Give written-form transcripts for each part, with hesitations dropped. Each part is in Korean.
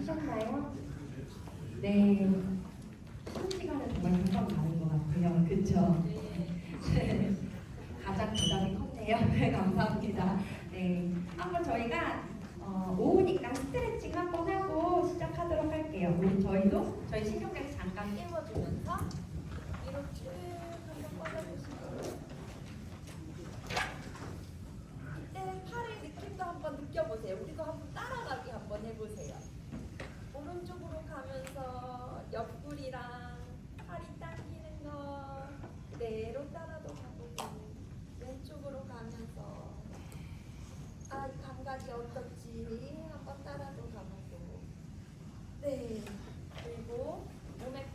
하셨나요? 네. 쉬는 시간은 정말 금방 가는 것 같아요. 그쵸? 네. 가장 부담이 컸네요. 네, 감사합니다. 네. 한번 저희가 오후니까 스트레칭 한번 하고 시작하도록 할게요. 우리 저희 신경계 잠깐 깨워주면서 뒤로 쭉 한번 뻗어주시고 이때 팔의 느낌도 한번 느껴보세요. 우리도 한번 따라가기 한번 해보세요. 오른쪽으로 가면서 옆구리랑 팔이 당기는 거 그대로 따라도 가보고 왼쪽으로 가면서 이 감각이 어떨지 한번 따라도 가보고 네 그리고 몸에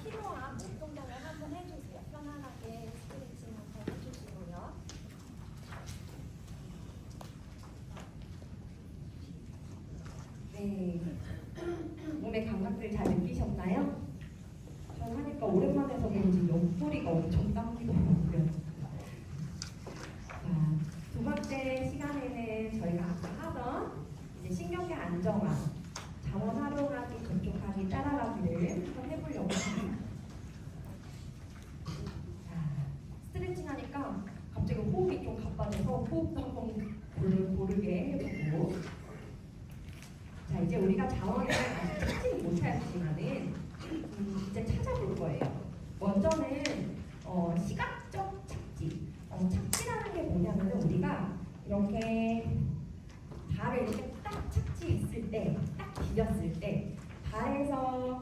필요한 몸 동작을 한번 해주세요. 편안하게 스트레칭 한번 해주시고요. 네 몸의 감각들 잘 느끼셨나요? 전 하니까 오랜만에 해서 그런지 옆구리가 엄청 당기더라고요. 자, 두 번째 시간에는 저희가 아까 하던 이제 신경계 안정화, 자원 활용하기, 접촉하기, 따라가기를 한번 해보려고 합니다. 자, 스트레칭 하니까 갑자기 호흡이 좀 가빠져서 호흡도 한번 고르게 해보고 자, 이제 우리가 자원을 아직 찾지는 못하였지만은 이제 찾아볼 거예요. 먼저는 시각적 착지. 착지라는 게 뭐냐면은 우리가 이렇게 발을 이렇게 딱 착지했을 때, 딱 디뎠을 때, 발에서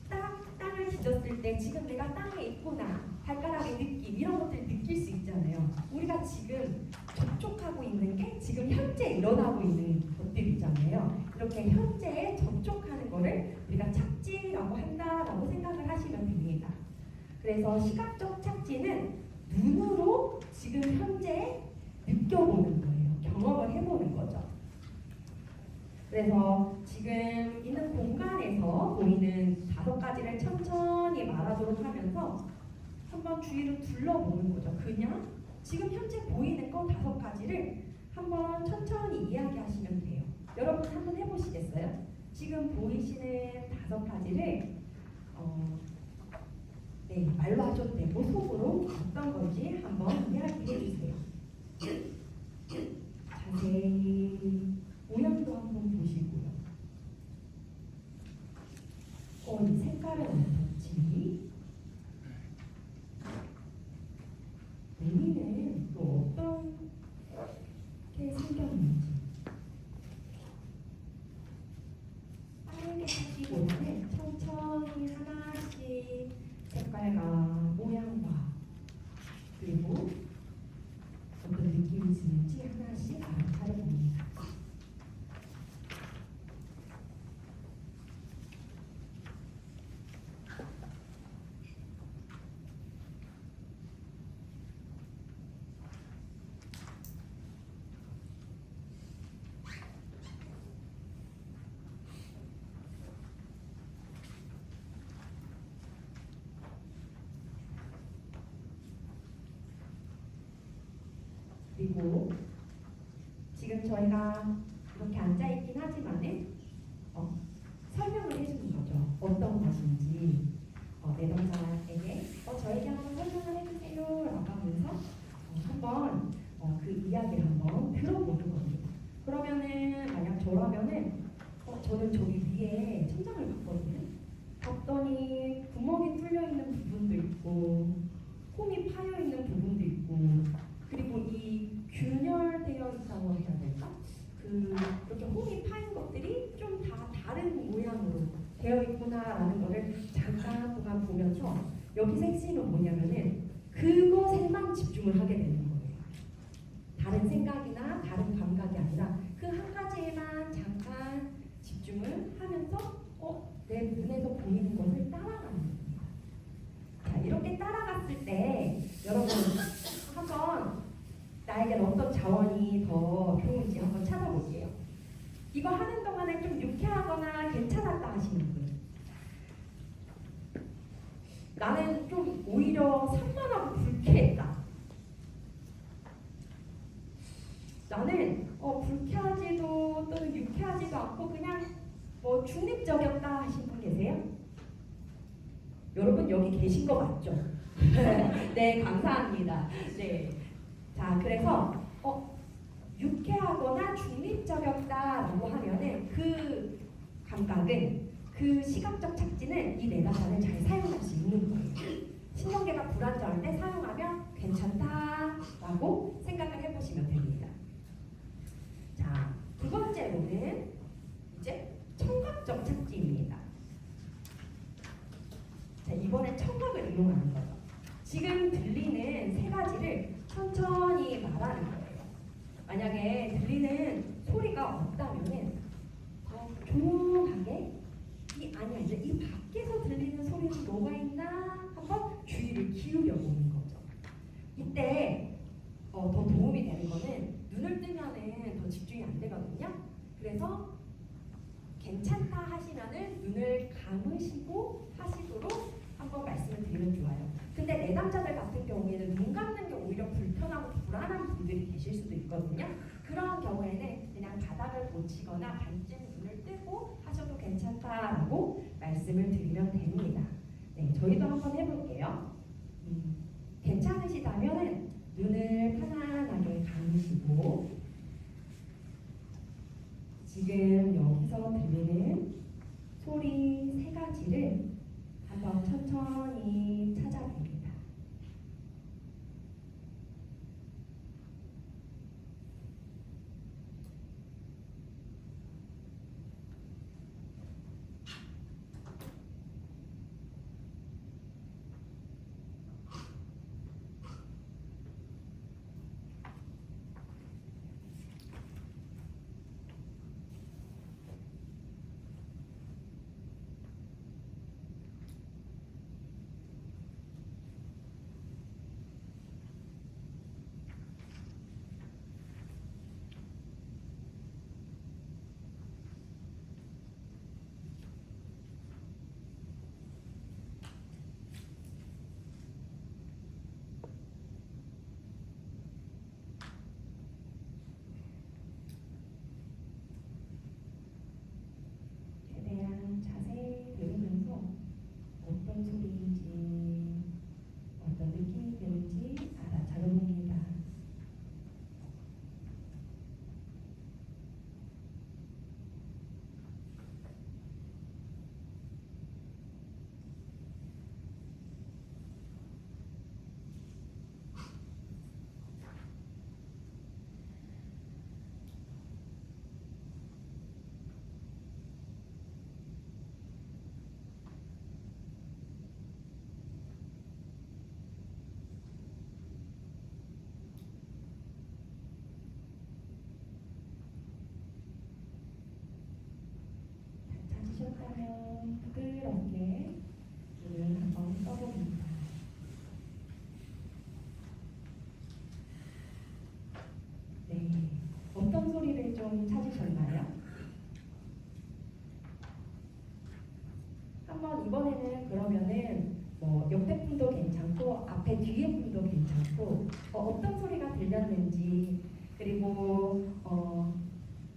딱 땅을 디뎠을 때 지금 내가 땅에 있구나, 발가락의 느낌 이런 것들 느낄 수 있잖아요. 우리가 지금 접촉하고 있는 게 지금 현재 일어나고 있는 것들이잖아요. 이렇게 현재에 접촉하는 거를 우리가 착지라고 한다라고 생각을 하시면 됩니다. 그래서 시각적 착지는 눈으로 지금 현재 느껴보는 거예요. 경험을 해보는 거죠. 그래서 지금 있는 공간에서 보이는 5가지를 천천히 말하도록 하면서 한번 주위를 둘러보는 거죠. 그냥 지금 현재 보이는 거 5가지를 한번 천천히 이야기하시면 돼요. 여러분 한번 해보시겠어요? 지금 보이시는 5가지를 네, 말로 하셔도 되고 속으로 어떤 건지 한번 이야기해 주세요. 자세히 모양도 한번 보시고요. 이 색깔은 어떨지, 매미는 또 어떻게 생겼는지 빠르게 하기보다는 천천히 하나씩 색깔과 모양과 그리고 어떤 느낌이 드는지 하나씩 알아차려 봅니다. 그리고 지금 저희가 이렇게 앉아있긴 하지만은 설명을 해주는 거죠. 어떤 것인지 내담자에게 저에게 한번 설명을 해주세요 라고 하면서 한번 그 이야기를 한번 들어보는 겁니다. 그러면은 만약 저라면은 저는 저기 위에 천장을 봤거든요. 봤더니 구멍이 뚫려있는 부분도 있고 홈이 파여있는 부분도 있고 그리고 이 균열되어 있다고 해야 될까? 이렇게 홈이 파인 것들이 좀 다 다른 모양으로 되어 있구나라는 거를 잠깐 동안 보면서 여기서 핵심은 뭐냐면은 그것에만 집중을 하게 되는 거예요. 다른 생각이나 다른 감각이 아니라 그 한 가지에만 잠깐 집중을 하면서 내 눈에서 보이는 것을 따라가는 겁니다. 자, 이렇게 따라갔을 때 여러분 한번 나에겐 어떤 자원이 더 좋은지 한번 찾아볼게요. 이거 하는 동안에 좀 유쾌하거나 괜찮았다 하시는 분. 나는 좀 오히려 산만하고 불쾌했다. 나는 불쾌하지도 또는 유쾌하지도 않고 그냥 뭐 중립적이었다 하신 분 계세요? 여러분 여기 계신 거 맞죠? 네, 감사합니다. 네, 자 그래서 유쾌하거나 중립적이었다라고 하면은 그 감각은 그 시각적 착지는 이 내담자는 잘 사용할 수 있는 거예요. 신경계가 불안정할 때 사용하면 괜찮다라고 생각을 해보시면 됩니다. 자, 두 번째로는 이제 청각적 착지입니다. 자, 이번엔 청각을 이용하는 거죠. 지금 들리는 세 가지를 천천히 말하는 거예요. 만약에 들리는 소리가 없다면은 조용하게 아니야 이제 이 밖에서 들리는 소리는 뭐가 있나 한번 주의를 기울여 보는 거죠. 이때 더 도움이 되는 거는 눈을 뜨면은 더 집중이 안 되거든요. 그래서 괜찮다 하시면은 눈을 감으시고 하시도록 한번 말씀을 드리면 좋아요. 근데 내담자들 같은 경우에는 눈 감는 게 오히려 불편하고 불안한 분들이 계실 수도 있거든요. 그런 경우에는 그냥 바닥을 보치거나 반쯤 눈을 뜨고 하셔도 괜찮다라고 말씀을 드리면 됩니다. 네, 저희도 한번 해볼게요. 괜찮으시다면 눈을 편안하게 감으시고 지금 여기서 들리는 소리 세 가지를 한번 천천히 찾아봅니다. 최대한 자세히 들으면서 어떤 소리인지 어떤 느낌이 드는지 알아차려봅니다. 찾으셨다면 부드럽게 눈을 한번 떠봅니다. 네, 어떤 소리를 좀 찾으셨나요? 한번 이번에는 그러면은 뭐 옆에 분도 괜찮고 앞에 뒤에 분도 괜찮고 어떤 소리가 들렸는지 그리고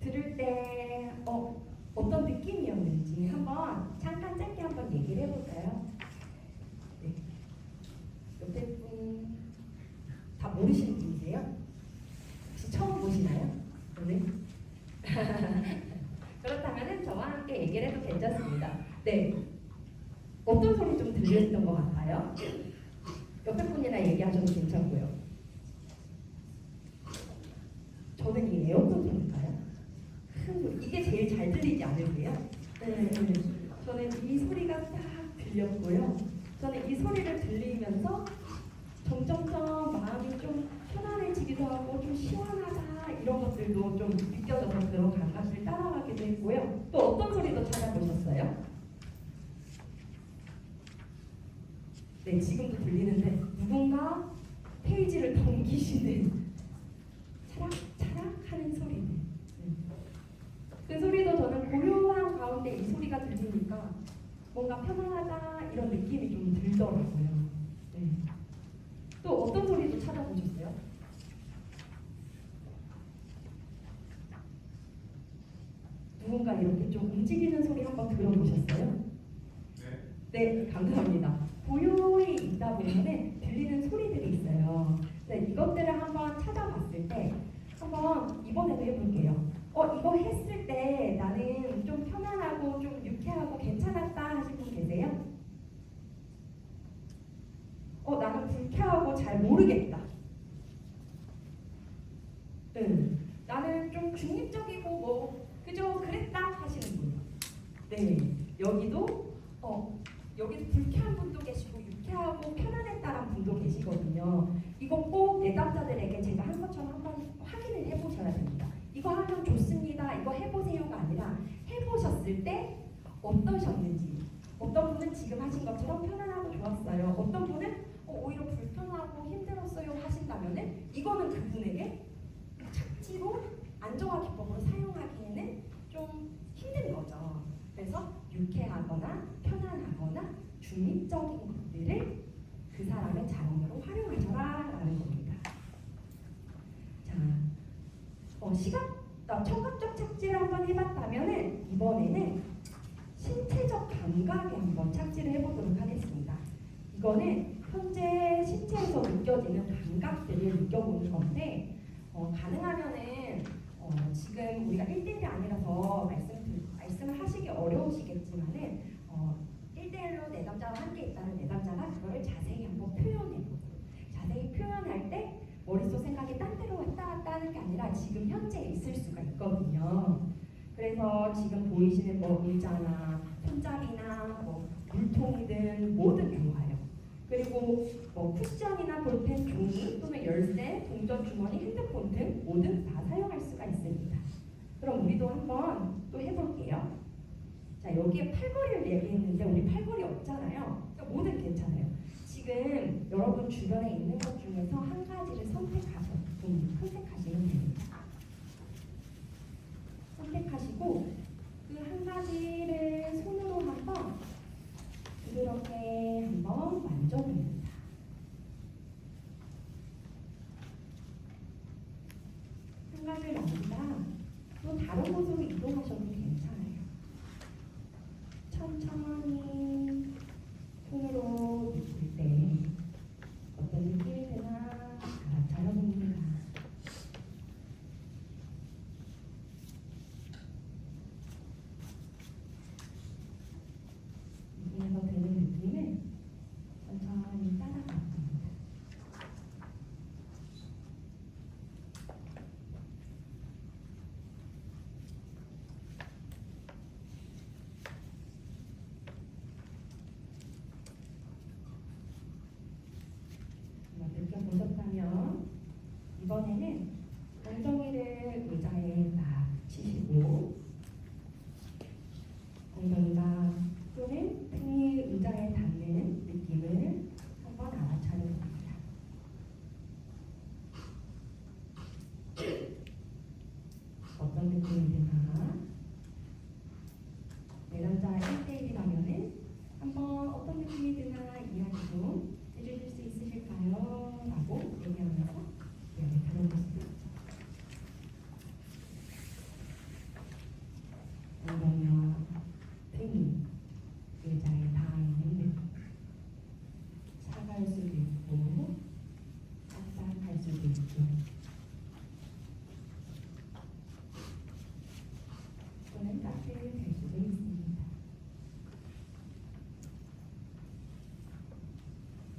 들을 때 어떤 느낌이었는지 한번 잠깐 짧게 한번 얘기를 해볼까요? 네. 옆에 분 다 모르시는 분이세요? 혹시 처음 보시나요? 오늘? 그렇다면 저와 함께 얘기를 해도 괜찮습니다. 네. 어떤 소리 좀 들렸던 것 같아요? 옆에 분이랑 얘기하셔도 괜찮고요. 저는 이 에어컨 소리인가요? 큰 소리. 이게 제일 잘 들리지 않으세요? 네. 저는 이 소리가 딱 들렸고요. 저는 이 소리를 들리면서 점점점 마음이 좀 편안해지기도 하고 좀 시원하다 이런 것들도 좀 느껴져서 그런 감각을 따라가기도 했고요. 또 어떤 소리도 찾아보셨어요? 네, 지금도 들리는데 누군가 페이지를 넘기시는 차락차락 하는 소리들. 그 소리도 저는 고요한 가운데 이 소리가 들리니까 뭔가 편안하다 이런 느낌이 좀 들더라고요. 네. 또 어떤 소리도 찾아보셨어요? 누군가 이렇게 좀 움직이는 소리 한번 들어보셨어요? 네, 감사합니다. 고요히 있다 보면은 들리는 소리들이 있어요. 네, 이것들을 한번 찾아봤을 때 한번 이번에도 해볼게요. 이거 했을 때 나는 좀 편안하고 좀 유쾌하고 괜찮았다 하신 분 계세요? 나는 불쾌하고 잘 모르겠다. 나는 좀 중립적이고 뭐 그저 그랬다 하시는 분. 네, 여기도 여기도 불쾌한 분도 계시고 유쾌하고 편안했다는 분도 계시거든요. 이거 꼭 내담자들에게 제가 한 것처럼 한번 확인을 해보셔야 됩니다. 이거 하면 좋습니다. 이거 해보세요가 아니라 해보셨을 때 어떠셨는지. 어떤 분은 지금 하신 것처럼 편안하고 좋았어요. 어떤 분은 오히려 불편하고 힘들었어요 하신다면은 이거는 그분에게 착지로 안정화 기법으로 사용하기에는 좀 힘든 거죠. 그래서 유쾌하거나 편안하거나 중립적인 것들을 그 사람의 자원으로 활용하셔라라는 겁니다. 자, 청각적 착지를 한번 해봤다면은 이번에는 신체적 감각에 한번 착지를 해보도록 하겠습니다. 이거는 현재 신체에서 느껴지는 감각들을 느껴보는 건데 가능하면은 지금 우리가 1대1이 아니라서 말씀을 하시기 어려우시겠지만은 1대1로 내담자와 함께 있다는 내담자가 그거를 자세히 한번 표현해보고 자세히 표현할 때 머릿속 생각이 딴 데로 왔다 갔다 하는 게 아니라 지금 현재 있을 수가 있거든요. 그래서 지금 보이시는 뭐 의자나 손잡이나 뭐 물통이든 뭐든 좋아요. 그리고 뭐 쿠션이나 볼펜, 종이 또는 열쇠, 동전 주머니, 핸드폰 등 뭐든 다 사용할 수가 있습니다. 그럼 우리도 한번 또 해볼게요. 자, 여기에 팔걸이를 얘기했는데 우리 팔걸이 없잖아요. 그러니까 뭐든 괜찮아요. 지금 여러분 주변에 있는 것 중에서 한 가지를 선택하시면 됩니다. 선택하시고 그 한 가지를 손으로 한번 부드럽게 한번 만져봅니다. 한 가지를 만지다가 또 다른 곳으로 이동하셔도 괜찮아요. 천천히 손으로 느낄 때 어떤 느낌이 드나 알아차려봅니다. 이에서 드는 느낌을 천천히 따라가 봅니다. 느껴보셨다면 이번에는 엉덩이를 의자에 딱 치시고 엉덩이가 또는 등이 의자에 닿는 느낌을 한번 알아차려 봅니다. 어떤 느낌이 드나? 내담자 1대1이라면은 한번 어떤 느낌이 드나 이야기 좀 해주실 수 있으실까요? 라고 얘기하면서 이야기 들어보세요. 엉덩이와 등이 의자에 닿아있는 느낌. 차가울 수도 있고 따뜻할 수도 있고 또는 따뜻할 수도 있습니다.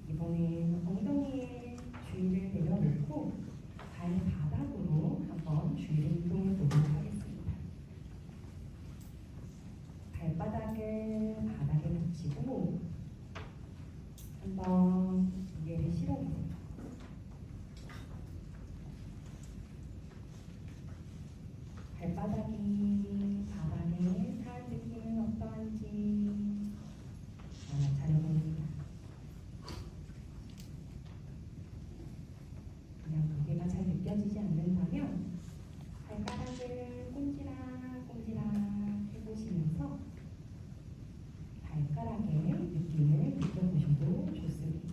이번엔 엉덩이에 주의를 내려놓고 발바닥으로 한번 주의를 이동해 보도록 하겠습니다. 발바닥을 바닥에 붙이고 한번 무게를 실어보세요. 발바닥이 바닥에 닿은 느낌은 어떠한지 알아차려봅니다. 그냥 무게가 잘 느껴지지 않는다면 발가락을 꼼지락꼼지락 해보시면서 발가락의 느낌을 느껴보셔도 좋습니다.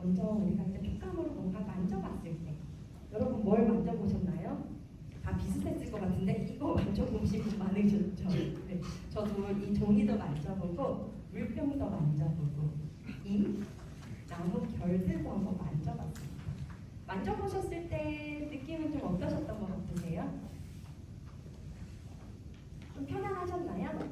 먼저 우리가 이제 촉감으로 뭔가 만져봤을 때 여러분 뭘 만져보셨나요? 다 비슷했을 것 같은데 이거 만져보신 분 많으셨죠? 네. 저도 이 종이도 만져보고 물병도 만져보고 이 나무 결들도 한번 만져봤습니다. 만져보셨을 때 느낌은 좀 어떠셨던 것 같으세요? 좀 편안하셨나요?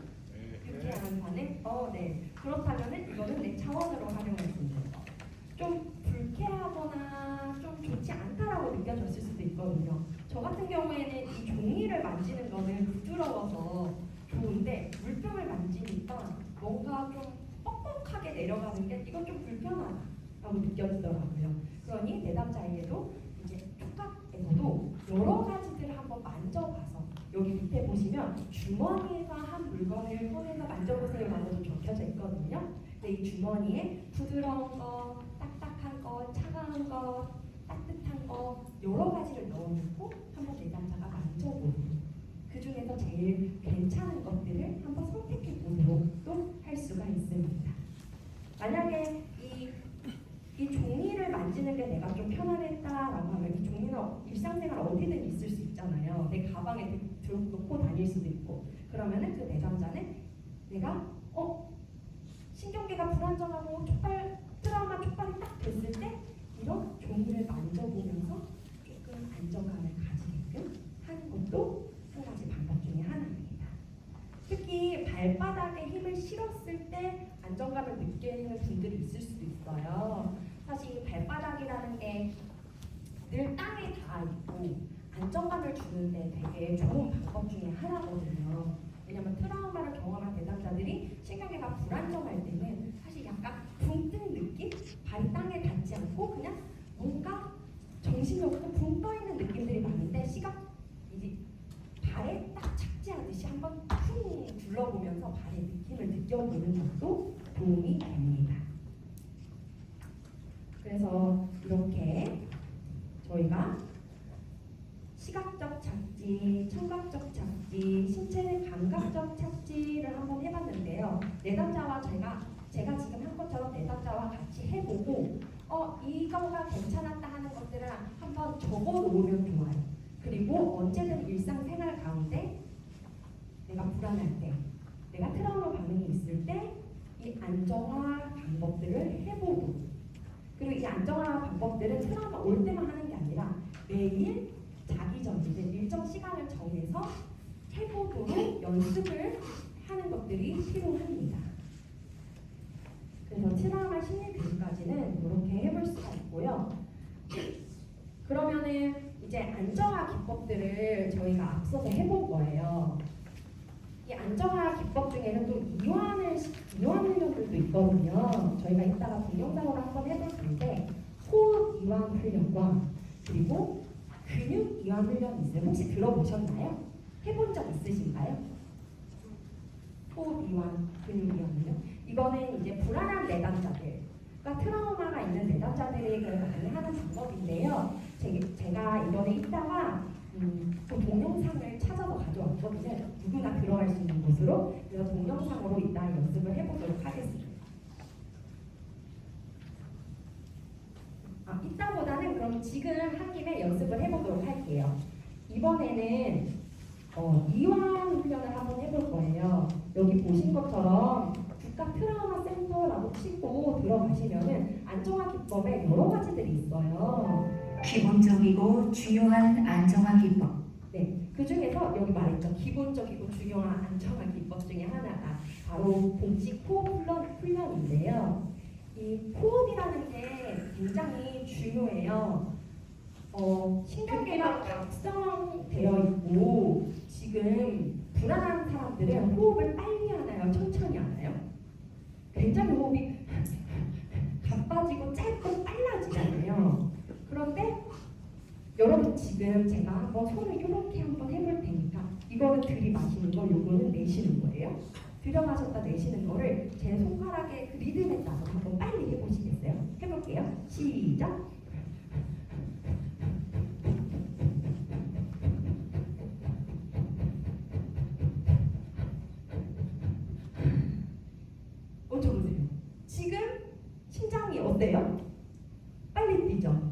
유쾌한 반응? 네. 그렇다면 이거는 내 차원으로 활용할 수 있는 거. 좀 불쾌하거나 좀 좋지 않다라고 느껴졌을 수도 있거든요. 저 같은 경우에는 이 종이를 만지는 거는 부드러워서 좋은데 물병을 만지니까 뭔가 좀 뻑뻑하게 내려가는 게 이건 좀 불편하다고 느껴지더라고요. 그러니 내담자에게도 이제 촉각에서도 여러 가지들을 한번 만져봐서 여기 밑에 보시면 주머니에서 한 물건을 꺼내서 만져보세요라고도 적혀져 있거든요. 근데 이 주머니에 부드러운 거, 딱딱한 거, 차가운 거, 따뜻한 거 여러 가지를 넣어놓고 한번 내담자가 만져보고 그 중에서 제일 괜찮은 것들을 한번 선택해 보도록도 할 수가 있습니다. 만약에 이 종이를 만지는 게 내가 좀 편안했다라고 하면 이 종이는 일상생활 어디든 있을 수 있잖아요. 내 가방에 들어놓고 다닐 수도 있고 그러면은 그 내담자는 내가 신경계가 불안정하고 트라우마 촉발이 딱 됐을 때 이런 종이를 만져보면서 조금 안정감을 가지게끔 하는 것도 한 가지 방법 중에 하나입니다. 특히 발바닥에 힘을 실었을 때 안정감을 느끼는 분들이 있을 수도 있어요. 사실 발바닥이라는 게 늘 땅에 닿아 있고 안정감을 주는데 되게 좋은 방법 중에 하나거든요. 왜냐면 트라우마를 경험한 내담자들이 신경계가 불안정할 때는 사실 약간 붕 뜬 느낌? 발이 땅에 닿지 않고 그냥 뭔가 정신이 없고 붕 떠 있는 느낌들이 많은데 이제 발에 딱 착지하듯이 한번 쿵 둘러보면서 발의 느낌을 느껴보는 것도 도움이 됩니다. 그래서 이렇게 저희가 시각적 착지, 청각적 착지, 신체 감각적 착지를 한번 해봤는데요. 내담자와 제가 지금 한 것처럼 내담자와 같이 해보고 이거가 괜찮았다 하는 것들을 한번 적어놓으면 좋아요. 그리고 언제든 일상생활 가운데 내가 불안할 때, 내가 트라우마 반응이 있을 때 이 안정화 방법들을 해보고 그리고 이 안정화 방법들은 트라우마 올 때만 하는 게 아니라 매일 자기 전 이제 일정 시간을 정해서 해보도록 연습을 하는 것들이 필요합니다. 그래서 트라우마 심리 교육까지는 이렇게 해볼 수가 있고요. 그러면은 이제 안정화 기법들을 저희가 앞서서 해볼 거예요. 이 안정화 기법 중에는 또 이완 훈련들도 있거든요. 저희가 이따가 동영상으로 한번 해볼 텐데 호흡 이완 훈련과 그리고 근육 이완 훈련이 있어요. 혹시 들어보셨나요? 해본 적 있으신가요? 호흡 이완, 근육 이완 훈련. 이거는 이제 불안한 내담자들과 트라우마가 있는 내담자들에게 많이 하는 방법인데요. 제가 이번에 이따가 그 동영상을 찾아서 가져왔거든요. 누구나 들어갈 수 있는 곳으로. 그래서 동영상으로 이따 연습을 해보도록 하겠습니다. 이따보다는 그럼 지금 한 김에 연습을 해보도록 할게요. 이번에는 이완 훈련을 한번 해볼 거예요. 여기 보신 것처럼 국가 트라우마 센터라고 치고 들어가시면은 안정화 기법에 여러 가지들이 있어요. 기본적이고 중요한 안정화 기법. 네, 그 중에서 여기 말했죠. 기본적이고 중요한 안정화 기법 중에 하나가 바로 복식 호흡 훈련인데요. 이 호흡이라는 게 굉장히 중요해요. 신경계가 각성되어 있고 지금 불안한 사람들은 호흡을 빨리 하나요? 천천히 하나요? 굉장히 호흡이 가빠지고 짧고 빨라지잖아요. 그런데 여러분 지금 제가 한번 손을 이렇게 한번 해볼 테니까 이거는 들이마시는 거, 요거는 내쉬는 거예요. 들여마셨다 내쉬는 거를 제 손가락의 그 리듬에 따라 한번 빨리 해보시겠어요? 해볼게요. 시작! 어쩌보세요. 지금 심장이 어때요? 빨리 뛰죠.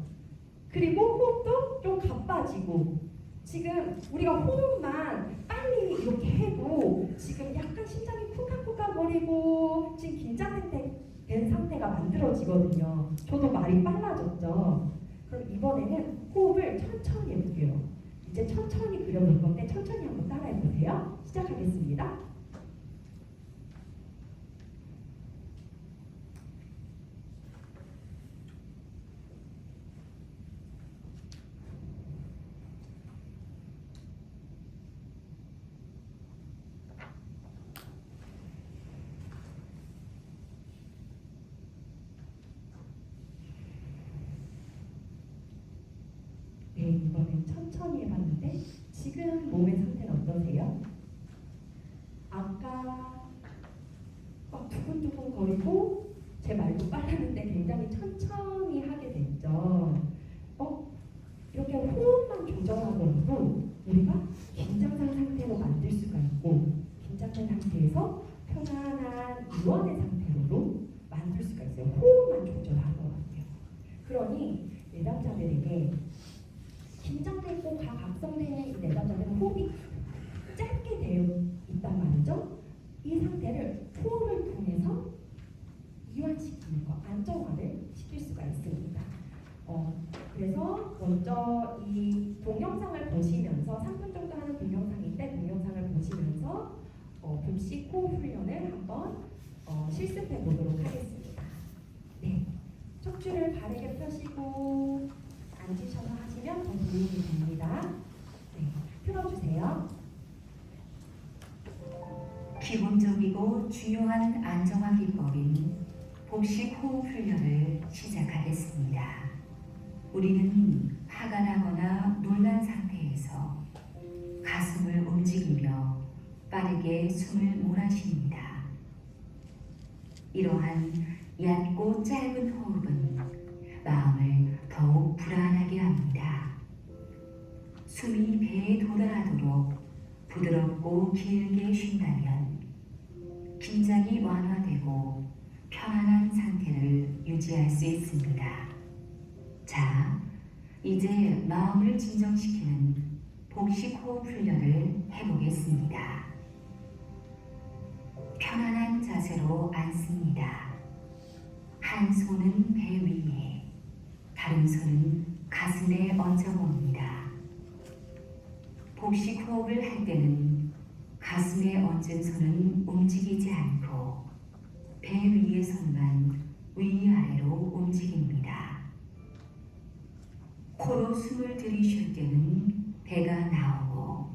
그리고 호흡도 좀 가빠지고 지금 우리가 호흡만 빨리 이렇게 해도 지금 약간 심장이 쿵쾅쿵쾅거리고 지금 긴장된 상태가 만들어지거든요. 저도 말이 빨라졌죠. 그럼 이번에는 호흡을 천천히 해볼게요. 이제 천천히 그려볼 건데 천천히 한번 따라해 보세요. 시작하겠습니다. 네, 이번엔 천천히 해봤는데 지금 몸의 상태는 어떠세요? 아까 막 두근두근 거리고 제 말도 빨랐는데 굉장히 천천히 하게 됐죠. 이렇게 호흡만 조절하더라도 우리가 긴장된 상태로 만들 수가 있고 긴장된 상태에서 편안한 이완의 상태로도 만들 수가 있어요. 호흡만 조절하더라고요. 그러니 내담자들에게 긴장되고 각성되는 이 내담자들은 호흡이 짧게 되어 있단 말이죠. 이 상태를 호흡을 통해서 이완시키는 거, 안정화를 시킬 수가 있습니다. 그래서 먼저 이 동영상을 보시면서 3분 정도 하는 동영상인데 동영상을 보시면서 복식 호흡 훈련을 한번 실습해 보도록 하겠습니다. 네, 척추를 바르게 펴시고 앉으셔서 하시면 더 도움이 됩니다. 네, 풀어주세요. 기본적이고 중요한 안정화 기법인 복식 호흡 훈련을 시작하겠습니다. 우리는 화가 나거나 놀란 상태에서 가슴을 움직이며 빠르게 숨을 몰아쉽니다. 이러한 얕고 짧은 호흡은 마음을 더욱 불안하게 합니다. 숨이 배에 도달하도록 부드럽고 길게 쉰다면 긴장이 완화되고 편안한 상태를 유지할 수 있습니다. 자, 이제 마음을 진정시키는 복식 호흡 훈련을 해보겠습니다. 편안한 자세로 앉습니다. 한 손은 배 위에, 다른 손은 가슴에 얹어봅니다. 복식 호흡을 할 때는 가슴에 얹은 손은 움직이지 않고 배 위의 손만 위아래로 움직입니다. 코로 숨을 들이쉴 때는 배가 나오고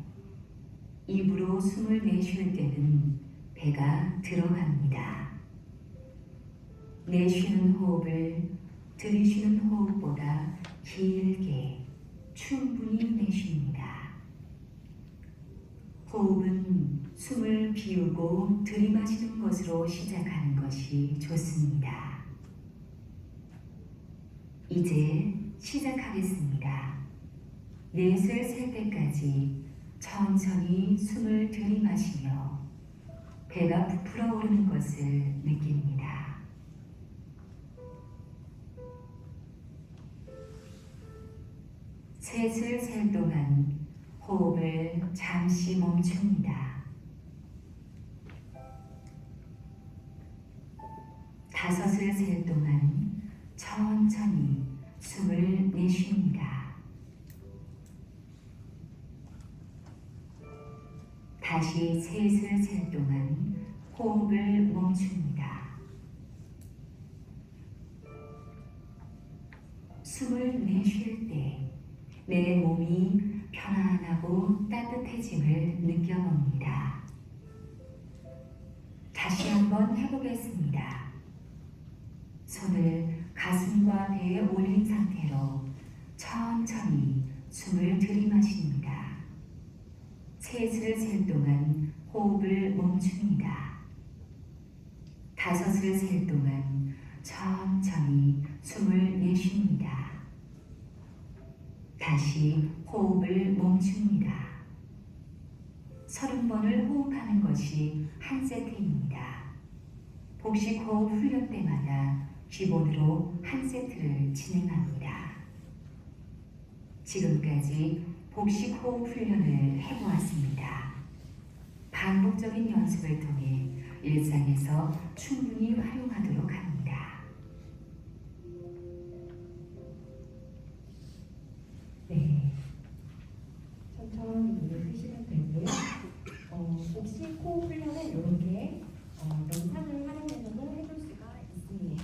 입으로 숨을 내쉴 때는 배가 들어갑니다. 내쉬는 호흡을 들이쉬는 호흡보다 길게 충분히 내쉽니다. 호흡은 숨을 비우고 들이마시는 것으로 시작하는 것이 좋습니다. 이제 시작하겠습니다. 넷을 셀 때까지 천천히 숨을 들이마시며 배가 부풀어 오르는 것을 느낍니다. 셋을 셀 동안 호흡을 잠시 멈춥니다. 다섯을 셀 동안 천천히 숨을 내쉽니다. 다시 셋을 셀 동안 호흡을 멈춥니다. 숨을 내쉴 때 내 몸이 편안하고 따뜻해짐을 느껴봅니다. 다시 한번 해보겠습니다. 손을 가슴과 배에 올린 상태로 천천히 숨을 들이마십니다. 셋을 셀 동안 호흡을 멈춥니다. 다섯을 셀 동안 천천히 숨을 내쉽니다. 다시 호흡을 멈춥니다. 30번을 호흡하는 것이 한 세트입니다. 복식 호흡 훈련 때마다 기본으로 한 세트를 진행합니다. 지금까지 복식 호흡 훈련을 해보았습니다. 반복적인 연습을 통해 일상에서 충분히 활용하도록 합니다. 네, 천천히 눈을 뜨시면 되고요. 복식 호흡 훈련은 이렇게 영상을 활용해서도 해볼 수가 있습니다.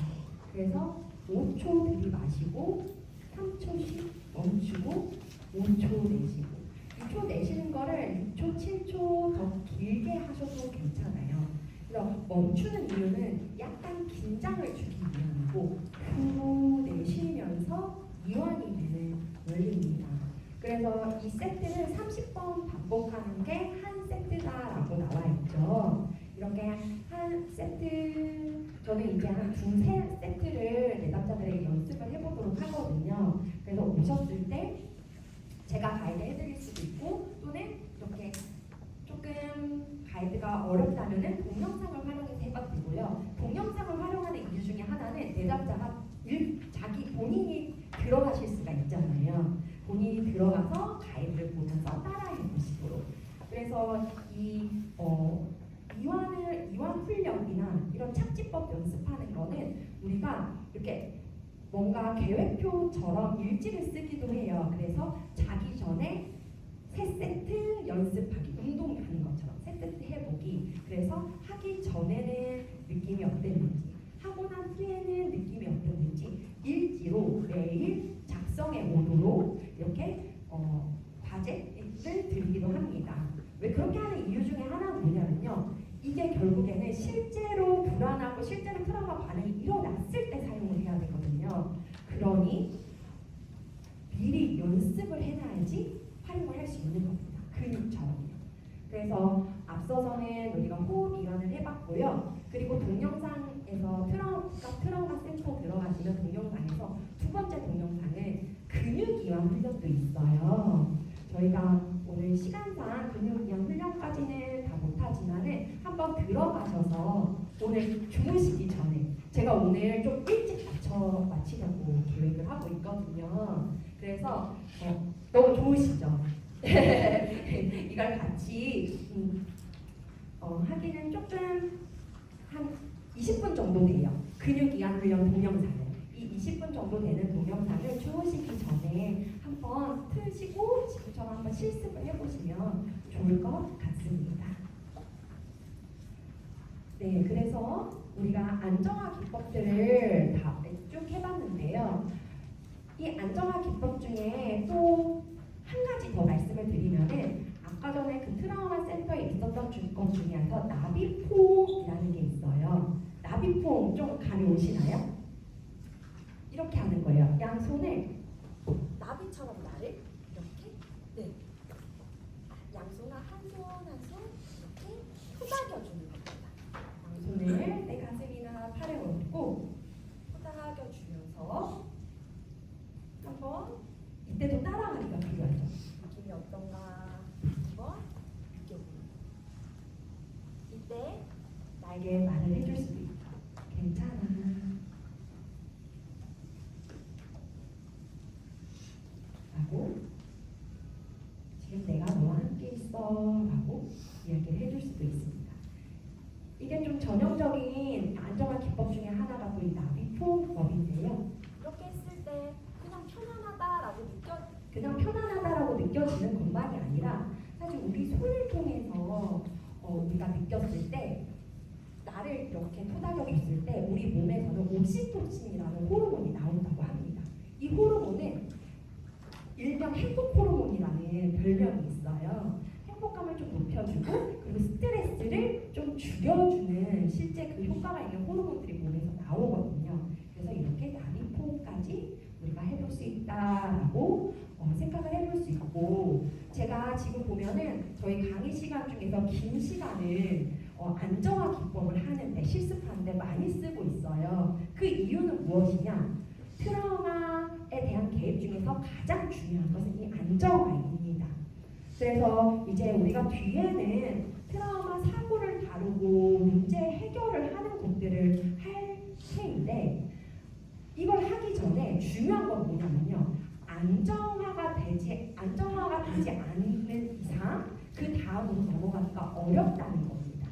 그래서 5초 들이마시고 3초씩 멈추고 5초 내쉬고 6초 내쉬는 거를 6초, 7초 더 길게 하셔도 괜찮아요. 그래서 멈추는 이유는 약간 긴장을 주기 위함이고 후 내쉬면서 이완이 되는 원리입니다. 그래서 이 세트를 30번 반복하는 게 한 세트다라고 나와 있죠. 이렇게 한 세트, 저는 이제 한 두세 세트를 내담자들에게 연습을 해보도록 하거든요. 그래서 오셨을 때 제가 가이드 해드릴 수도 있고 또는 이렇게 조금 가이드가 어렵다면은 동영상을 활용해서 해봐도 되고요. 동영상을 활용하는 이유 중에 하나는 내담자가 자기 본인이 들어가실 수가 있잖아요. 본인이 들어가서 가이드를 보면서 따라해 보시도록. 그래서 이 이완 훈련이나 이런 착지법 연습하는 거는 우리가 이렇게 뭔가 계획표처럼 일지를 쓰기도 해요. 그래서 자기 전에 3세트 연습하기, 운동하는 것처럼 3세트 해보기. 그래서 하기 전에는 느낌이 어땠는지, 하고 난 후에는 느낌이 어땠는지 일지로 매일 작성해 오도록 이렇게 과제를 드리기도 합니다. 왜 그렇게 하는 이유 중에 하나는 뭐냐면요. 이게 결국에는 실제로 불안하고 실제로 트라우마 반응이 일어났을 때 사용을 해야 되거든요. 그러니 미리 연습을 해놔야지 활용을 할 수 있는 겁니다. 근육처럼요. 그래서 앞서서는 우리가 호흡 이완을 해봤고요. 그리고 동영상에서 트라우마 센터 들어가시면 동영상에서 두 번째 동영상은 근육 이완 훈련도 있어요. 저희가 오늘 시간상 근육 이완 훈련까지는 다 못하지만은 한번 들어가셔서 오늘 주무시기 전에 제가 오늘 좀 일찍 마치려고 계획을 하고 있거든요. 그래서 너무 좋으시죠? 이걸 같이 하기는 조금 한 20분 정도 돼요. 근육 이완 훈련 동영상을. 이 20분 정도 되는 동영상을 주무시기 전에 한번 트시고 지금처럼 한번 실습을 해보시면 좋을 것 같습니다. 네, 그래서 우리가 안정화 기법들을 다 쭉 해봤는데요. 이 안정화 기법 중에 또 한 가지 더 말씀을 드리면은 아까 전에 그 트라우마 센터에 있었던 것 중에서 나비폼이라는 게 있어요. 나비폼 좀 감이 오시나요? 이렇게 하는 거예요. 양손을 나비처럼 나를 이렇게 양손을 한 손 한 손 이렇게 토닥여주는 겁니다. 양손을 내 가슴이나 팔에 얹고 토닥여주면서 한번 이때도 따라하기가 필요하죠. 느낌이 어떤가 한번 느껴보는. 이때 나에게 말을 해줄 수도 있죠. 괜찮아. 라고 지금 내가 너와 함께 있어 라고 이야기를 해줄 수도 있습니다. 이게 좀 전형적인 안정화 기법 중에 하나가 또 이 나비폼법인데요. 이렇게 했을 때 그냥 편안하다라고 느껴지는 것만이 아니라 사실 우리 손을 통해서 우리가 느꼈을 때 나를 이렇게 토닥여줬을 때 우리 몸에서는 옥시토신이라는 호르몬이 나온다고 합니다. 이 호르몬은 일명 행복 호르몬이라는 별명이 있어요. 행복감을 좀 높여주고 그리고 스트레스를 좀 줄여주는 실제 그 효과가 있는 호르몬들이 몸에서 나오거든요. 그래서 이렇게 나비폼까지 우리가 해볼 수 있다라고 생각을 해볼 수 있고, 제가 지금 보면은 저희 강의 시간 중에서 긴 시간을 안정화 기법을 하는데 실습하는데 많이 쓰고 있어요. 그 이유는 무엇이냐? 트라우마에 대한 개입 중에서 가장 중요한 것은 이 안정화입니다. 그래서 이제 우리가 뒤에는 트라우마 사고를 다루고 문제 해결을 하는 것들을 할 테인데 안정화가 되지 않는 이상 그 다음으로 넘어가기가 어렵다는 겁니다.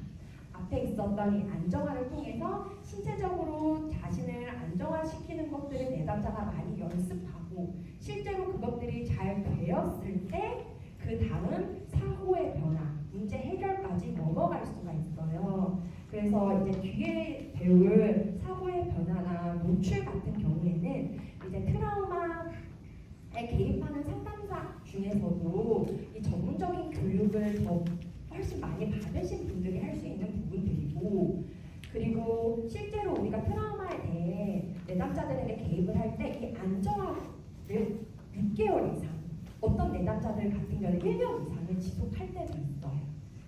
앞에 있었던 이 안정화를 통해서 신체적으로 자신을 안정화시키는 것들을 내담자가 많이 연습하고 실제로 그것들이 잘 되었을 때 그 다음 사고의 변화, 문제 해결까지 넘어갈 수가 있어요. 그래서 이제 뒤에 배울 사고의 변화나 노출 같은 경우에는 이제 트라우마에 개입하는 상담사 중에서도 이 전문적인 교육을 더 훨씬 많이 받으신 분들이 할 수 있는 부분들이고, 그리고 실제로 우리가 트라우마에 대해 내담자들에게 개입을 할 때 이 안정화를 6개월 이상, 어떤 내담자들 같은 경우는 1년 이상을 지속할 때도 있어요.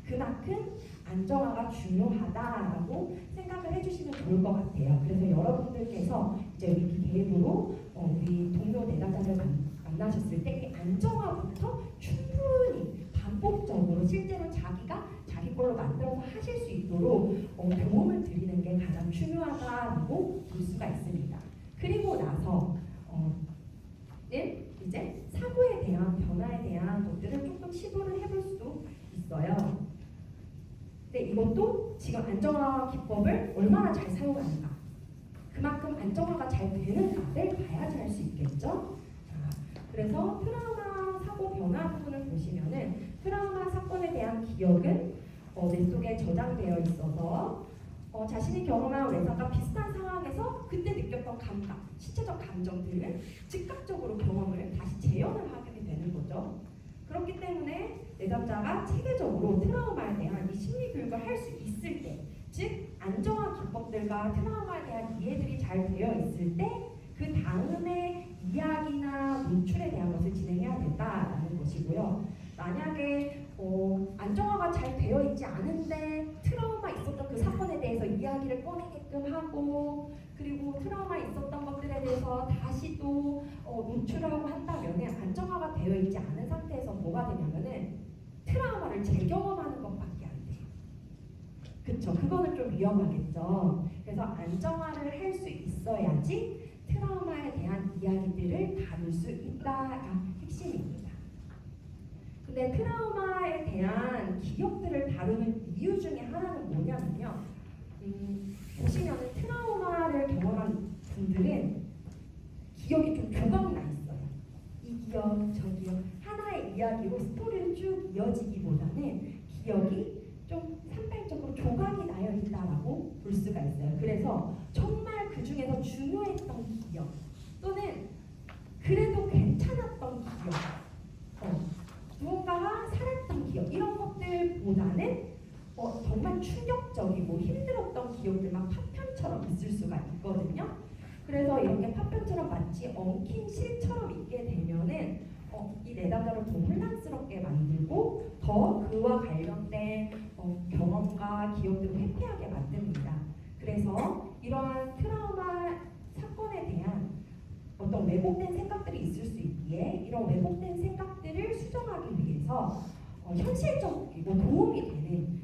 그만큼 안정화가 중요하다라고 생각을 해주시면 좋을 것 같아요. 그래서 여러분들께서 이제 위기 개입으로 우리 동료 내담자들 만나셨을 때 이 안정화부터 충분히 반복적으로 실제로 자기가 자기 걸로 만들어서 하실 수 있도록 도움을 드리는 게 가장 중요하다라고 볼 수가 있습니다. 그리고 나서 이제 사고에 대한 변화에 대한 것들을 조금 시도를 해볼 수도 있어요. 근데 이것도 지금 안정화 기법을 얼마나 잘 사용하는가, 그만큼 안정화가 잘 되는가를 봐야지 할 수 있겠죠. 자, 그래서 트라우마 사고 변화 부분을 보시면은 트라우마 사건에 대한 기억은 뇌 속에 저장되어 있어서 자신이 경험한 외상과 비슷한 상황에서 그때 느꼈던 감각, 신체적 감정들을 즉각적으로 경험을 다시 재현을 하게 되는 거죠. 그렇기 때문에 내담자가 체계적으로 트라우마에 대한 이 심리 교육을 할 수 있을 때, 즉 안정화 기법들과 트라우마에 대한 이해들이 잘 되어 있을 때 그 다음에 이야기나 노출에 대한 것을 진행해야 된다라는 것이고요. 만약에 안정화가 잘 되어 있지 않은데 트라우마 있었던 그 사건에 대해서 이야기를 꺼내게끔 하고, 그리고 트라우마 있었던 것들에 대해서 다시 또 노출을 하고 한다면 안정화가 되어 있지 않은 상태에서 뭐가 되냐면은 트라우마를 재경험하는 것밖에 안 돼요. 그쵸? 그거는 좀 위험하겠죠. 그래서 안정화를 할 수 있어야지 트라우마에 대한 이야기들을 다룰 수 있다가 핵심입니다. 근데 트라우마에 대한 기억들을 다루는 이유 중에 하나는 뭐냐면요. 보시면은 트라우마를 경험한 분들은 기억이 좀 조각이 나 있어요. 이 기억, 저 기억, 하나의 이야기로 스토리를 쭉 이어지기보다는 기억이 좀 산발적으로 조각이 나여 있다라고 볼 수가 있어요. 그래서 정말 그 중에서 중요했던 기억 또는 그래도 괜찮았던 기억, 누군가가 살았던 기억, 이런 것들보다는 정말 충격적이고 힘들었던 기억들 막 파편처럼 있을 수가 있거든요. 그래서 이런 게 파편처럼 마치 엉킨 실처럼 있게 되면은 이 내담자를 더 혼란스럽게 만들고 더 그와 관련된 경험과 기억들을 회피하게 만듭니다. 그래서 이러한 트라우마 사건에 대한 어떤 왜곡된 생각들이 있을 수 있기에 이런 왜곡된 생각들을 수정하기 위해서 현실적이고 도움이 되는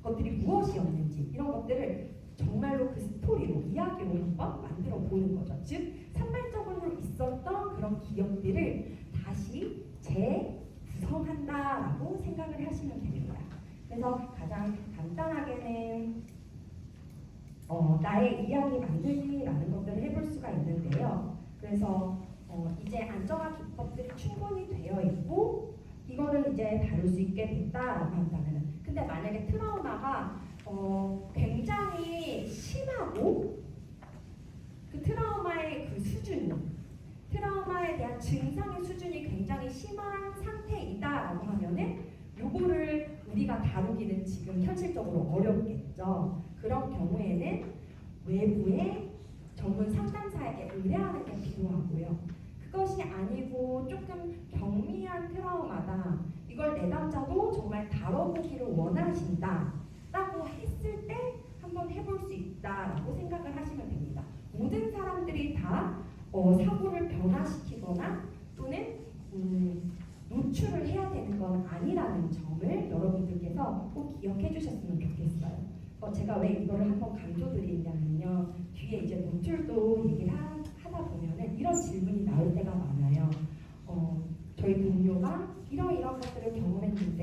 것들이 무엇이었는지 이런 것들을 정말로 그 스토리로 이야기로 한번 만들어 보는 거죠. 즉 산발적으로 있었던 그런 기억들을 다시 재구성한다라고 생각을 하시면 됩니다. 그래서 가장 간단하게는 나의 이야기 만들기라는 것들을 해볼 수가 있는데요. 그래서 이제 안정화 기법들이 충분히 되어 있고 이거를 이제 다룰 수 있게 됐다라고 한다면, 근데 만약에 트라우마가 굉장히 심하고 그 트라우마의 그 수준이, 트라우마에 대한 증상의 수준이 굉장히 심한 상태이다라고 하면은 요거를 우리가 다루기는 지금 현실적으로 어렵겠죠. 그런 경우에는 외부의 전문 상담사에게 의뢰하는 게 필요하고요. 그것이 아니고 조금 경미한 트라우마다, 이걸 내담자도 정말 다뤄보기를 원하신다 라고 했을 때 한번 해볼 수 있다라고 생각을 하시면 됩니다. 모든 사람들이 다 사고를 변화시키거나 또는 노출을 해야 되는 건 아니라는 점을 여러분들께서 꼭 기억해 주셨으면 좋겠어요. 제가 왜 이거를 한번 강조드리냐면요. 뒤에 이제 노출도 얘기를 하다 보면은 이런 질문이 나올 때가 많아요.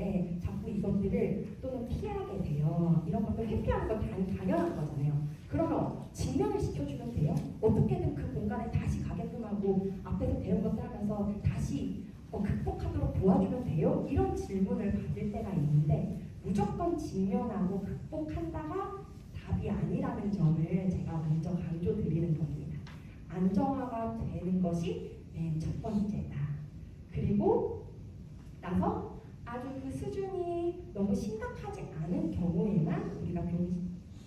때 자꾸 이것들을 또는 피하게 돼요. 이런 것들 회피하는 건 당연한 거잖아요. 그러면 직면을 시켜주면 돼요. 어떻게든 그 공간에 다시 가게끔 하고 앞에서 배운 것들 하면서 다시 극복하도록 도와주면 돼요? 이런 질문을 받을 때가 있는데 무조건 직면하고 극복한다가 답이 아니라는 점을 제가 먼저 강조드리는 겁니다. 안정화가 되는 것이 맨 첫 번째다. 그리고 나서 아주 그 수준이 너무 심각하지 않은 경우에만 우리가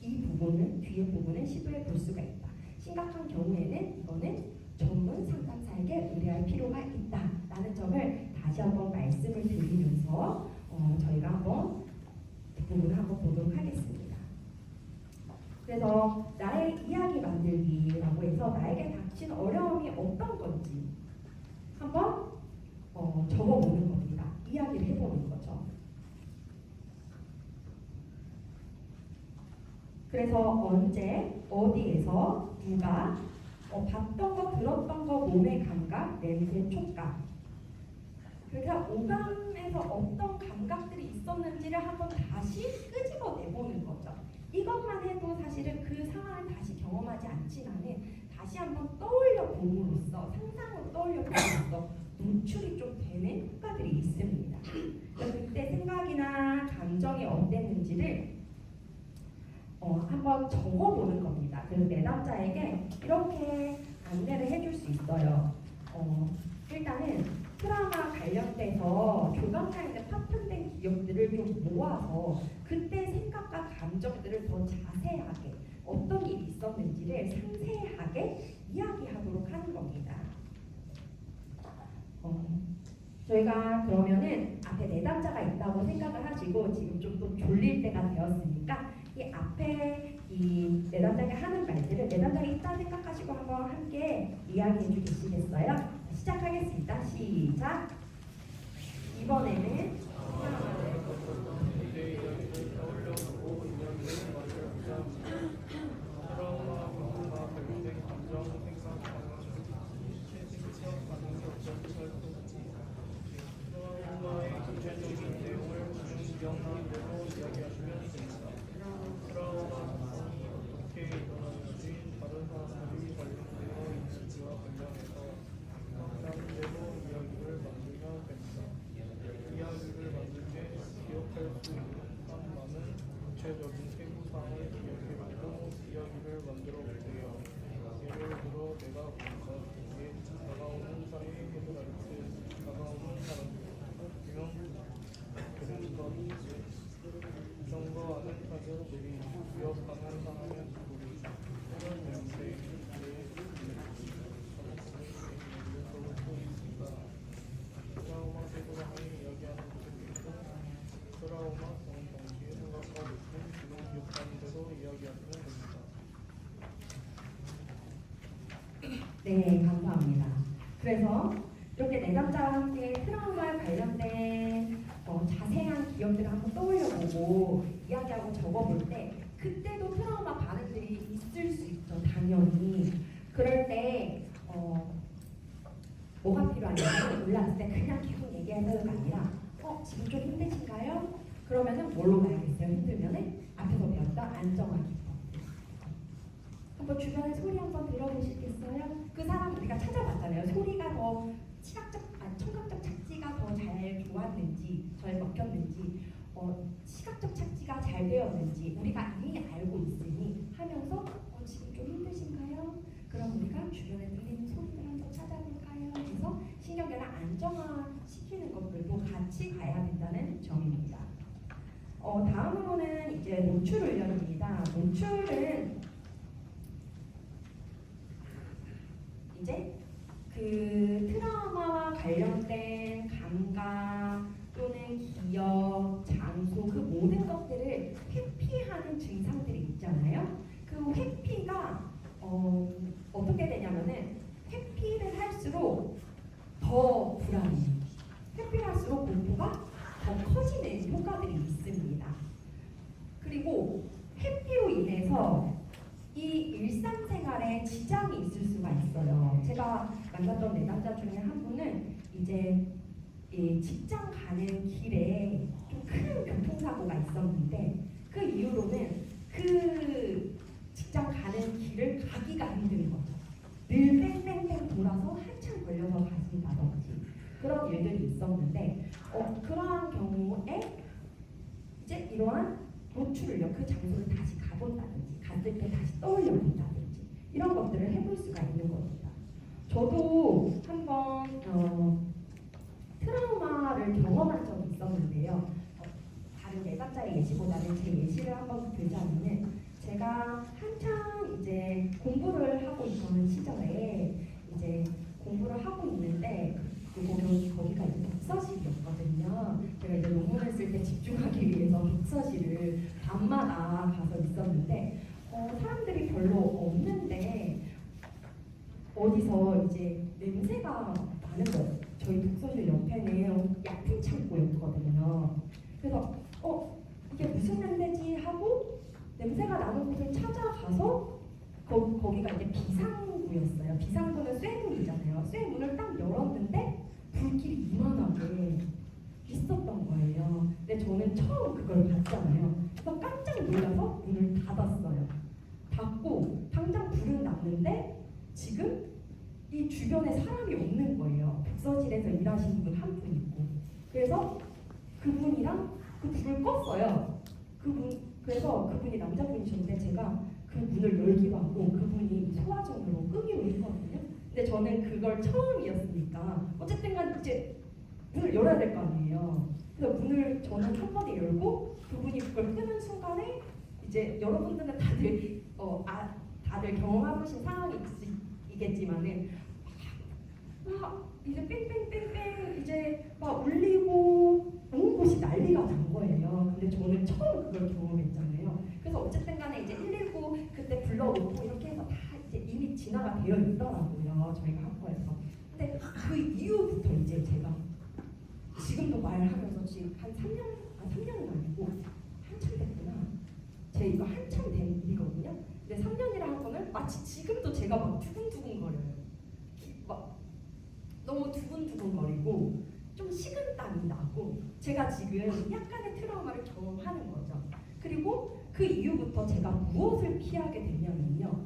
이 부분은 뒤에 부분은 시도해 볼 수가 있다. 심각한 경우에는 이거는 전문 상담사에게 의뢰할 필요가 있다라는 점을 다시 한번 말씀을 드리면서 저희가 한번 그 부분을 한번 보도록 하겠습니다. 그래서 나의 이야기 만들기라고 해서 나에게 닥친 어려움이 어떤 건지 한번 적어보는 겁니다. 이야기를 해보는 거죠. 그래서 언제, 어디에서, 누가, 봤던 거, 들었던 거, 몸의 감각, 냄새, 촉감. 그러니까 오감에서 어떤 감각들이 있었는지를 한번 다시 끄집어내보는 거죠. 이것만 해도 사실은 그 상황을 다시 경험하지 않지만은 다시 한번 떠올려 봄으로써 상상으로 떠올려 봄으로써 노출이 좀 되는 효과들이 있습니다. 그때 생각이나 감정이 어땠는지를 한번 적어보는 겁니다. 그래서 내담자에게 이렇게 안내를 해줄 수 있어요. 일단은 트라우마 관련돼서 조각상에 파편된 기억들을 좀 모아서 그때 생각과 감정들을 더 자세하게 어떤 일이 있었는지를 상세하게 이야기하도록 하는 겁니다. 저희가 그러면은 앞에 내담자가 있다고 생각을 하시고 지금 좀 또 졸릴 때가 되었으니까 이 앞에 이 내담자가 하는 말들을 내담자가 있다 생각하시고 한번 함께 이야기해 주시겠어요? 시작하겠습니다. 시작. 이번에는 구체적인 세부사항을 기억해보고 이야기를 만들어 보세요. 예를 들어 내가 뭔가 되게 다가오는 사이에 헤드라이트, 다가오는 사람, 그런 이성과 아는 타격들이 기억하는 상황의 소리, 또는 냄새, 트라우마 세부사항이 이야기하는 것도 있고 트라우마 생각과 느낌, 지금 기억하는 대로 이야기하시면 됩니다. 네, 감사합니다. 그래서 이렇게 내담자와 함께 트라우마에 관련된 자세한 기억들을 한번 떠올려보고 이야기하고 적어볼 때 그때도 트라우마 반응들이 있을 수 있죠, 당연히. 그럴 때 뭐가 필요하냐면 올라왔을 때 그냥 계속 얘기하는 아니라 지금 좀 힘드신가요? 그러면은 뭘로 가야겠어요? 힘들면은 앞에서 배웠던 안정하기. 한번 주변에 소리 한번 들어보시겠어요? 그 사람 우리가 찾아봤잖아요. 소리가 더 청각적 착지가 더 잘 좋았는지, 잘 먹혔는지, 시각적 착지가 잘 되었는지 우리가 이미 알고 있으니 하면서 지금 좀 힘드신가요? 그럼 우리가 주변에 들리는 소리들 한번 찾아볼까요? 그래서 신경계를 안정화시키는 것들도 같이 가야 된다는 점입니다. 다음으로는 이제 노출 훈련입니다. 노출은 이제 그 트라우마와 관련된 감각 또는 기억, 장소 그 모든 것들을 회피하는 증상들이 있잖아요. 그 회피가 어떻게 되냐면은 회피를 할수록 더 불안해요. 회피를 할수록 공포가 더 커지는 효과들이 있습니다. 그리고 회피로 인해서 이 일상생활에 지장이 있을 수가 있어요. 제가 만났던 내담자 중에 한 분은 이제 이 직장 가는 길에 좀 큰 교통사고가 있었는데 그 이후로는 그 직장 가는 길을 가기가 힘든 거죠. 늘 뺑뺑뺑 돌아서 한참 걸려서 가신다든지 그런 일들이 있었는데 그러한 경우에 이제 이러한 노출을요 그 장소를 다시 가본다든지 갔을 때 다시 떠올려 본다든지 이런 것들을 해볼 수가 있는 겁니다. 저도 한번 트라우마를 경험한 적이 있었는데요. 다른 내각자의 예시보다는 제 예시를 한번 들자면은 제가 한창 이제 공부를 하고 있던 시절에 이제 공부를 하고 있는데 거기가 이제 독서실이었거든요. 제가 이제 논문을 쓸 때 집중하기 위해서 독서실을 밤마다 가서 있었는데 사람들이 별로 없는데 어디서 이제 냄새가 나는 거예요. 저희 독서실 옆에는 얕은 창고였거든요. 그래서 이게 무슨 냄새지 하고 냄새가 나는 곳을 찾아가서 거기가 이제 비상구였어요. 비상구는 쇠문이잖아요. 쇠문을 딱 열었는데 불길이 이만하게 있었던 거예요. 근데 저는 처음 그걸 봤잖아요. 그래서 깜짝 놀라서 문을 닫았어요. 닫고 당장 불은 났는데 지금 이 주변에 사람이 없는 거예요. 독서실에서 일하시는 분 한 분 있고. 그래서 그분이랑 그 불을 껐어요. 그래서 그분이 남자분이셨는데 제가 그 문을 열기로 하고 그분이 소화전으로 끄기로 했거든요. 근데 저는 그걸 처음이었으니까 어쨌든 간 이제 문을 열어야 될 거 아니에요. 그래서 문을 저는 한 번에 열고 그분이 그걸 끄는 순간에 이제 여러분들은 다들 경험해보신 상황이겠지만은 막 이제 뺑뺑뺑뺑 이제 막 울리고 온 곳이 난리가 난 거예요. 근데 저는 처음 그걸 경험했잖아요. 그래서 어쨌든 간에 이제 119 그때 불러오고 이렇게 해서 다 이제 이미 진화가 되어 있더라고요. 저희가 학과에서. 근데 그 이후부터 이제 제가 지금도 말하면서 지금 한 3년은 아니고 한참 됐구나. 제 이거 한참 된 일이거든요. 근데 3년이라는 거는 마치 지금도 제가 막 두근두근거려요. 막 너무 두근두근거리고 좀 식은땀이 나고 제가 지금 약간의 트라우마를 경험하는 거죠. 그리고 그 이후부터 제가 무엇을 피하게 되냐면요.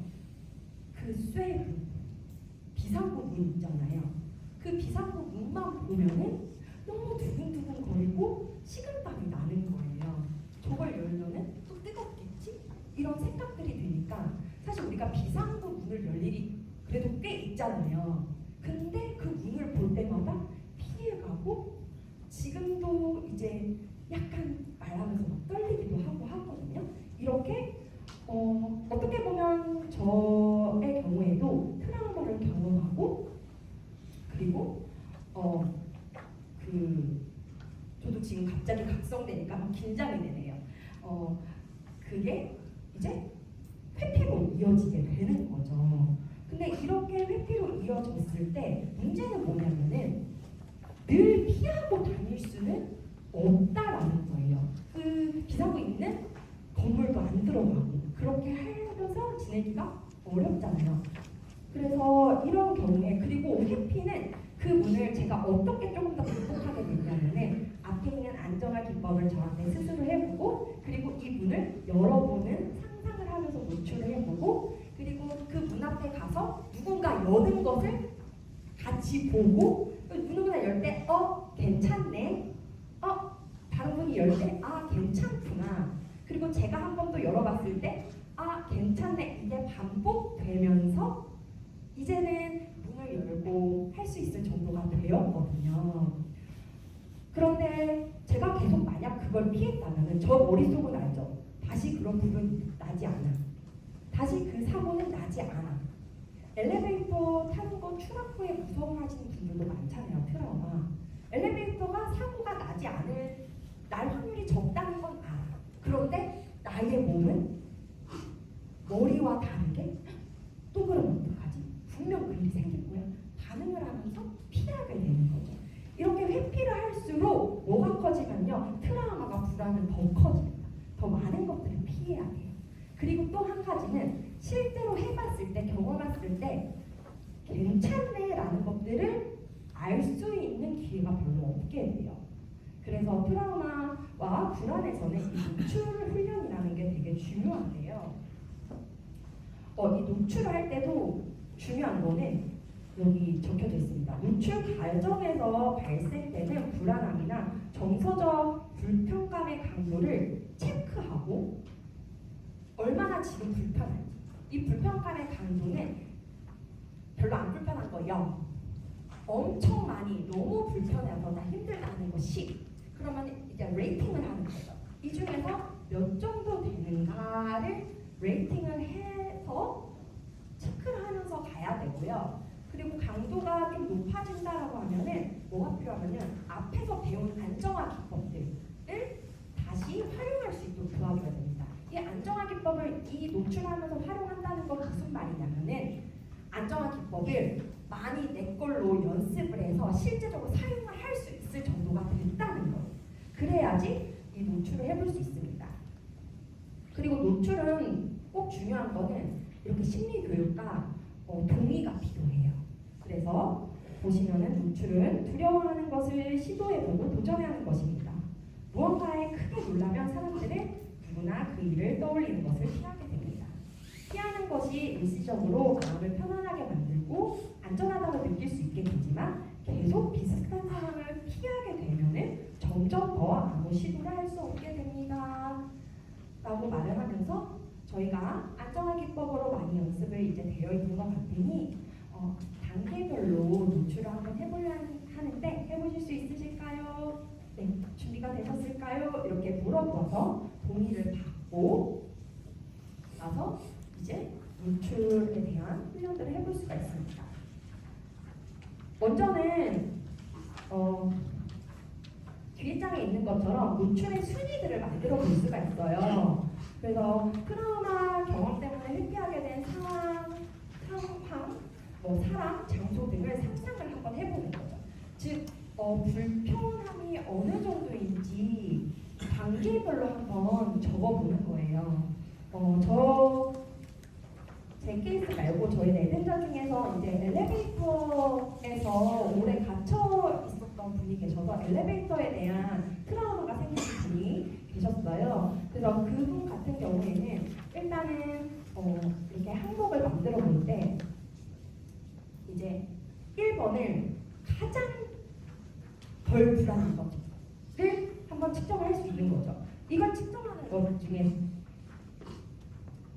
그 쇠문, 비상구 문 있잖아요. 그 비상구 문만 보면은 너무 두근두근거리고 식은땀이 나는 거예요. 저걸 열면은 또 뜨겁겠지? 이런 생각들이 드니까 사실 우리가 비상구 문을 열 일이 그래도 꽤 있잖아요. 근데 그 문을 볼 때마다 피해가고 지금도 이제 약간 말하면서 막 떨리기도 하고 하거든요. 이렇게 어떻게 보면 저의 경우에도 트라우마를 경험하고 그리고 저도 지금 갑자기 각성되니까 막 긴장이 되네요. 그게 이제 회피로 이어지게 되는 거죠. 근데 이렇게 회피로 이어졌을 때 문제는 뭐냐면은 늘 피하고 다닐 수는 없다라는 거예요. 그 비상구 있는 건물도 안 들어가고 그렇게 하면서 지내기가 어렵잖아요. 그래서 이런 경우에 그리고 회피는 그 문을 제가 어떻게 조금 더 극복하게 됐냐면은 앞에 있는 안정화 기법을 저한테 스스로 해보고 그리고 이 문을 열어보는 상상을 하면서 노출을 해보고 그리고 그 문 앞에 가서 누군가 여는 것을 같이 보고 누군가 열 때 괜찮네 다른 분이 열 때 괜찮구나 그리고 제가 한 번 더 열어봤을 때 괜찮네 이게 반복되면서 이제는 문을 열고 할 수 있을 정도가 되었거든요. 그런데 제가 계속 만약 그걸 피했다면 저 머릿속은 알죠. 다시 그런 불은 나지 않아. 다시 그 사고는 나지 않아. 엘리베이터 타는 거 추락 후에 무서워하시는 분들도 많잖아요. 트라우마. 엘리베이터가 사고가 나지 않을 날 확률이 적다는 건 알아. 그런데 나의 몸은 머리와 다르게 또 그러면 어떡하지? 분명 그 일이 생길 거야. 반응을 하면서 피하게 되는 거죠. 이렇게 회피를 할수록 뭐가 커지면요. 트라우마가 불안은 더 커집니다. 더 많은 것들을 피해야 돼요. 그리고 또 한 가지는 실제로 해봤을 때 경험했을 때 괜찮네 라는 것들을 알 수 있는 기회가 별로 없게 돼요. 그래서 트라우마와 불안에서는 이 노출 훈련이라는 게 되게 중요한데요. 이 노출을 할 때도 중요한 거는 여기 적혀져 있습니다. 노출 과정에서 발생되는 불안함이나 정서적 불편감의 강도를 체크하고 얼마나 지금 불편한지. 이 불편감의 강도는 별로 안 불편한 거 0, 엄청 많이 너무 불편해서 나 힘들다는 거 10. 그러면 이제 레이팅을 하는 거죠. 이 중에서 몇 정도 되는가를 레이팅을 해서 체크를 하면서 가야 되고요. 그리고 강도가 좀 높아진다라고 하면은 뭐가 필요하면은 앞에서 배운 안정화 기법들을 다시 활용할 수 있도록 도와줘야 됩니다. 이 안정화 기법을 이 노출하면서 활용한다는 건 무슨 말이냐면은 안정화 기법을 많이 내 걸로 연습을 해서 실제적으로 사용을 할 수 있을 정도가 됐다는 거예요. 그래야지 이 노출을 해볼 수 있습니다. 그리고 노출은 꼭 중요한 거는 이렇게 심리 교육과 동의가 필요해요. 그래서 보시면은 노출은 두려워하는 것을 시도해보고 도전하는 것입니다. 무언가에 크게 놀라면 사람들은 누구나 그 일을 떠올리는 것을 피하게 됩니다. 피하는 것이 일시적으로 마음을 편안하게 만들고 안전하다고 느낄 수 있게 되지만 계속 비슷한 상황을 피하게 되면은 점점 더 아무 시도를 할 수 없게 됩니다. 라고 말을 하면서 저희가 안정화 기법으로 많이 연습을 이제 되어 있는 것 같으니 단계별로 노출을 한번 해보려 하는데 해보실 수 있으실까요? 네, 준비가 되셨을까요? 이렇게 물어봐서 동의를 받고 나서 이제 노출에 대한 훈련들을 해볼 수가 있습니다. 먼저는 뒷장에 있는 것처럼 노출의 순위들을 만들어 볼 수가 있어요. 그래서 트라우마 경험 때문에 회피하게 된 상황, 사람, 장소 등을 상상을 한번 해보는 거죠. 즉, 불편함이 어느 정도인지 단계별로 한번 적어보는 거예요. 제 케이스 말고 저희 내등자 중에서 이제 엘리베이터에서 오래 gat혀 있었던 분이 계셔서 엘리베이터에 대한 트라우마가 생기신 분이 계셨어요. 그래서 그분 같은 경우에는 일단은 이렇게 항목을 만들어 볼 때 이제 1번을 가장 덜 불안한 것을 한번 측정을 할 수 있는 거죠. 이걸 측정하는 것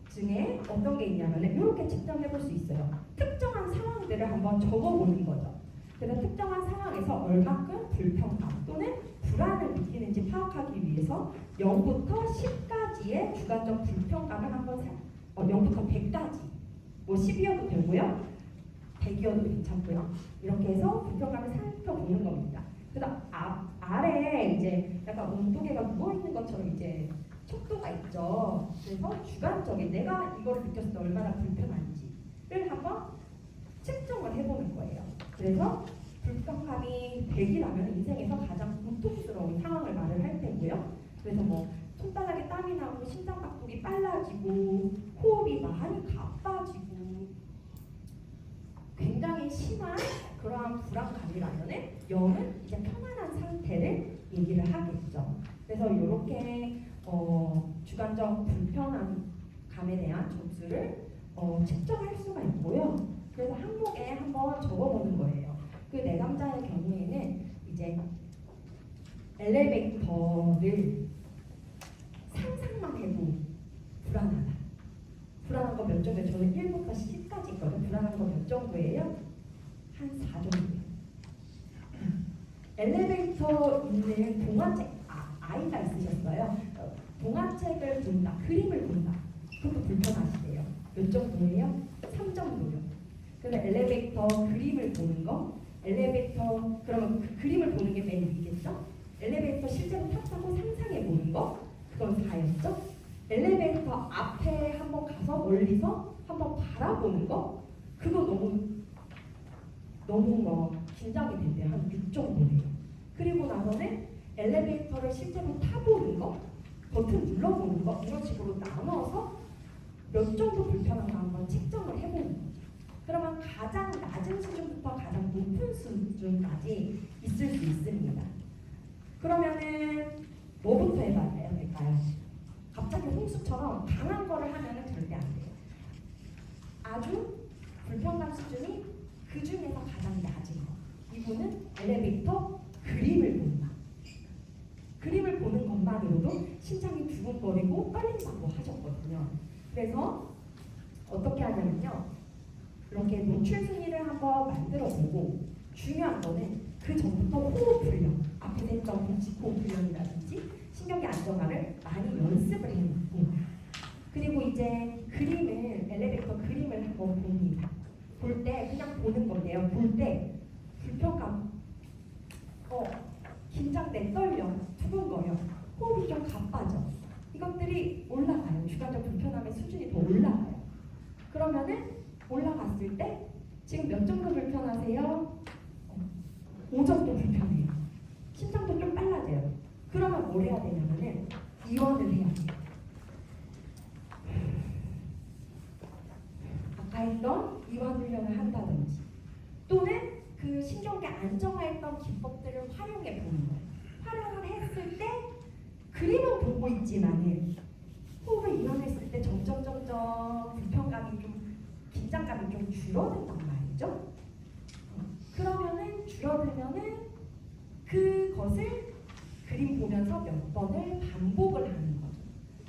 중에 어떤 게 있냐면 이렇게 측정해 볼 수 있어요. 특정한 상황들을 한번 적어보는 거죠. 그래서 특정한 상황에서 얼마큼 불편감 또는 불안을 느끼는지 파악하기 위해서 0부터 10까지의 주관적 불편감을 한번 0부터 100까지 10이어도 되고요. 100이어도 괜찮고요. 이렇게 해서 불편감을 살펴보는 겁니다. 그다음 아래에 이제 약간 온도계가 누워있는 것처럼 이제 척도가 있죠. 그래서 주관적인 내가 이걸 느꼈을 때 얼마나 불편한지를 한번 측정을 해보는 거예요. 그래서 불편감이 100이라면 인생에서 가장 고통스러운 상황을 말을 할 테고요. 그래서 손바닥에 땀이 나고 심장박동이 빨라지고 호흡이 많이 가빠지고 굉장히 심한 그러한 불안감이라면은 0은 이제 편안한 상태를 얘기를 하겠죠. 그래서 이렇게 주관적 불편함감에 대한 점수를 측정할 수가 있고요. 그래서 항목에 한번 적어보는 거예요. 그 내담자의 경우에는 이제 엘리베이터를 상상만 해도 불안하다. 불안한 거 몇 정도예요? 저는 1부터 10까지 있거든요. 불안한 거 몇 정도예요? 한 4 정도예요. 엘리베이터 있는 동화책, 아이가 있으셨어요. 동화책을 본다, 그림을 본다. 그것도 불편하시대요. 몇 정도예요? 3 정도요. 그래서 엘리베이터 그림을 보는 거, 엘리베이터 그러면 그 그림을 보는 게 맨 위겠죠? 엘리베이터 실제로 탔다고 상상해 보는 거, 그건 4였죠? 엘리베이터 앞에 한번 가서 멀리서 한번 바라보는 거, 그거 너무 긴장이 된대요. 한 6 정도네요. 그리고 나서는 엘리베이터를 실제로 타보는 거, 버튼 눌러보는 거, 이런 식으로 나눠서 몇 정도 불편한가 한번 측정을 해보는 거죠. 그러면 가장 낮은 수준부터 가장 높은 수준 수준까지 있을 수 있습니다. 그러면은 뭐부터 해봐야 될까요? 갑자기 홍수처럼 강한 거를 하면은 절대 안 돼요. 아주 불편감 수준이 그 중에서 가장 낮은 거. 이분은 엘리베이터 그림을 본다. 그림을 보는 것만으로도 심장이 두근거리고 떨린다고 하셨거든요. 그래서 어떻게 하냐면요. 이렇게 노출 순위를 한번 만들어 보고 중요한 거는 그 전부터 호흡 훈련, 앞에서 했던 복식 호흡 훈련이라든지 신경계 안정화를 많이 연습을 해놓고 그리고 이제 그림을 엘리베이터 그림을 한번 봅니다. 볼 때 그냥 보는 건데요. 볼 때 불편감, 긴장돼, 떨려, 두근거려, 호흡이 좀 가빠져. 이것들이 올라가요. 주관적 불편함의 수준이 더 올라가요. 그러면은 올라갔을 때 지금 몇 정도 불편하세요? 5 정도 불편해요. 심장도 좀 빨라져요. 그러면 뭘 해야 되냐면은 이완을 해야 돼요. 아까 했던 이완 훈련을 한다든지 또는 그 신경계 안정화했던 기법들을 활용해 보는 거예요. 활용을 했을 때 그림은 보고 있지만은 호흡을 이완했을 때 점점 불편감이 좀 긴장감이 좀 줄어든단 말이죠. 그러면은 줄어들면은 그것을 그림 보면서 몇 번을 반복을 하는 거죠.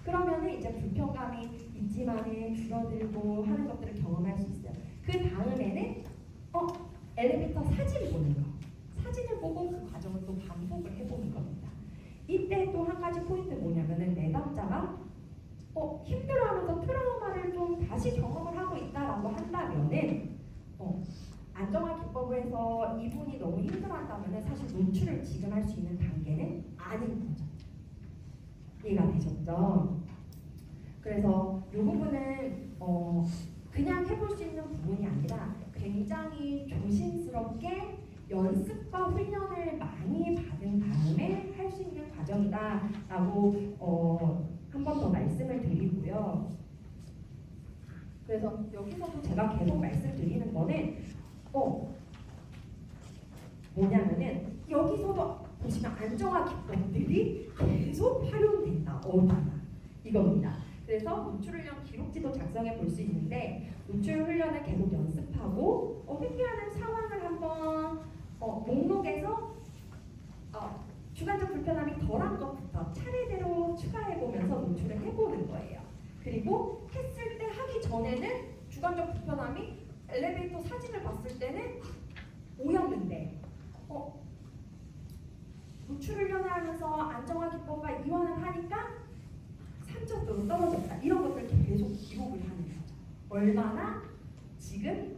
그러면은 이제 불편감이 있지만은 줄어들고 하는 것들을 경험할 수 있어요. 그 다음에는 엘리베이터 사진 보는 거. 사진을 보고 그 과정을 또 반복을 해보는 겁니다. 이때 또 한 가지 포인트 뭐냐면은 내담자가 힘들어하면서 트라우마를 좀 다시 경험을 하고 있다라고 한다면은 안정화 기법을 해서 이분이 너무 힘들어한다면은 사실 노출을 지금 할 수 있는 단계는 아닌 거죠. 이해가 되셨죠? 그래서 이 부분은 그냥 해볼 수 있는 부분이 아니라 굉장히 조심스럽게 연습과 훈련을 많이 받은 다음에 할 수 있는 과정이다라고 한 번 더 말씀을 드리고요. 그래서 여기서도 제가 계속 말씀드리는 거는 뭐냐면은 여기서도 보시면 안정화 기법들이 계속 활용된다. 이겁니다. 그래서 노출 훈련 기록지도 작성해 볼 수 있는데 노출 훈련을 계속 연습하고 회귀하는 상황을 한번 목록에서 주관적 불편함이 덜한 것부터 차례대로 추가해 보면서 노출을 해보는 거예요. 그리고 했을 때 하기 전에는 주관적 불편함이 엘리베이터 사진을 봤을 때는 5였는데 노출 훈련을 하면서 안정화 기법과 이완을 하니까 3점으로 떨어졌다. 이런 것들을 계속 기록을 하는 거죠. 얼마나 지금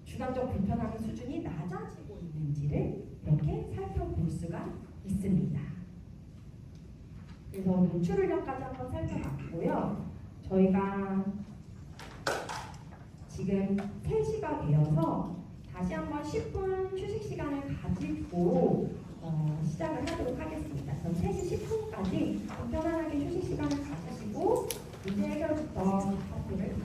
주관적 불편함의 수준이 낮아지고 있는지를 이렇게 살펴볼 수가 있습니다. 그래서 노출 훈련까지 한번 살펴봤고요. 저희가 지금 3시가 되어서 다시 한번 10분 휴식 시간을 가지고 시작을 하도록 하겠습니다. 그럼 3시 10분까지 편안하게 휴식 시간을 가지시고 문제 해결부터 파트를